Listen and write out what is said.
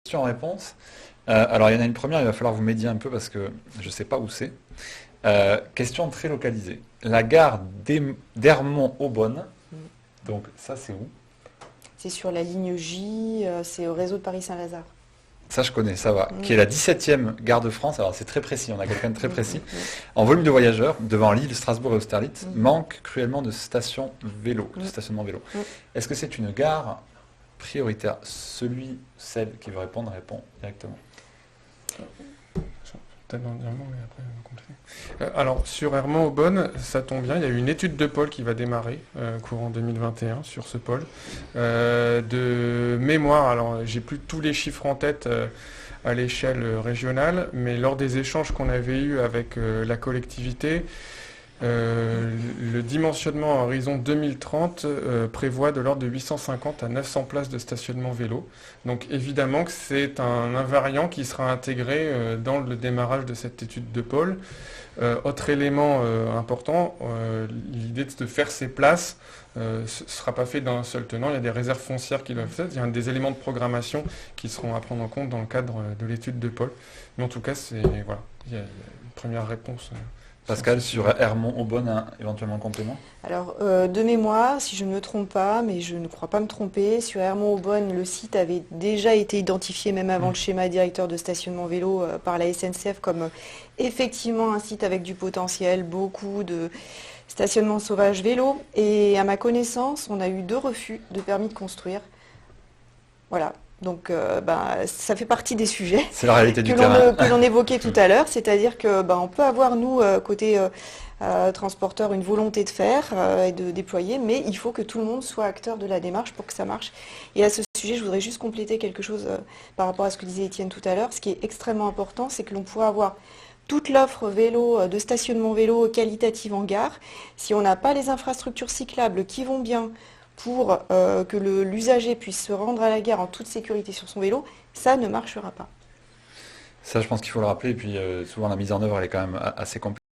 questions-réponses. Alors, il y en a une première, il va falloir vous m'aider un peu parce que je ne sais pas où c'est. Question très localisée. La gare d'Hermont-Aubonne, Mm. donc ça c'est où? C'est sur la ligne J, c'est au réseau de Paris-Saint-Lazare. Ça je connais, ça va. Qui Mm. est la 17e gare de France, alors c'est très précis, on a quelqu'un de très Mm, précis. mm, En volume de voyageurs, devant Lille, Strasbourg et Austerlitz, mm, manque cruellement de stations vélo, de mm, stationnement vélo. mm. Est-ce que c'est une gare prioritaire? Celle qui veut répondre répond directement. Peut-être en dire un mot, mais après, on va compléter. Alors, sur Hermont-Aubonne, ça tombe bien, il y a une étude de pôle qui va démarrer courant 2021 sur ce pôle. De mémoire, alors j'ai plus tous les chiffres en tête à l'échelle régionale, mais lors des échanges qu'on avait eus avec la collectivité, le dimensionnement à horizon 2030 prévoit de l'ordre de 850 à 900 places de stationnement vélo. Donc évidemment que c'est un invariant qui sera intégré dans le démarrage de cette étude de pôle. Autre élément important, l'idée de faire ces places ne sera pas fait d'un seul tenant. Il y a des réserves foncières qui doivent être faites. Il y a des éléments de programmation qui seront à prendre en compte dans le cadre de l'étude de pôle. Mais en tout cas, voilà, il y a une première réponse. Pascal, sur Hermont-Aubonne, un éventuellement complément? Alors, de mémoire, si je ne me trompe pas, mais je ne crois pas me tromper, sur Hermont-Aubonne, le site avait déjà été identifié, même avant le schéma directeur de stationnement vélo par la SNCF, comme effectivement un site avec du potentiel, beaucoup de stationnement sauvage vélo. Et à ma connaissance, on a eu 2 refus de permis de construire. Voilà. Donc, ça fait partie des sujets C'est la réalité du terrain. que l'on évoquait tout à l'heure, c'est-à-dire que on peut avoir, nous, côté transporteur, une volonté de faire et de déployer, mais il faut que tout le monde soit acteur de la démarche pour que ça marche. Et à ce sujet, je voudrais juste compléter quelque chose par rapport à ce que disait Étienne tout à l'heure. Ce qui est extrêmement important, c'est que l'on pourra avoir toute l'offre vélo, de stationnement vélo qualitative en gare. Si on n'a pas les infrastructures cyclables qui vont bien, pour que l'usager puisse se rendre à la gare en toute sécurité sur son vélo, ça ne marchera pas. Ça, je pense qu'il faut le rappeler. Et puis, souvent, la mise en œuvre, elle est quand même assez compliquée.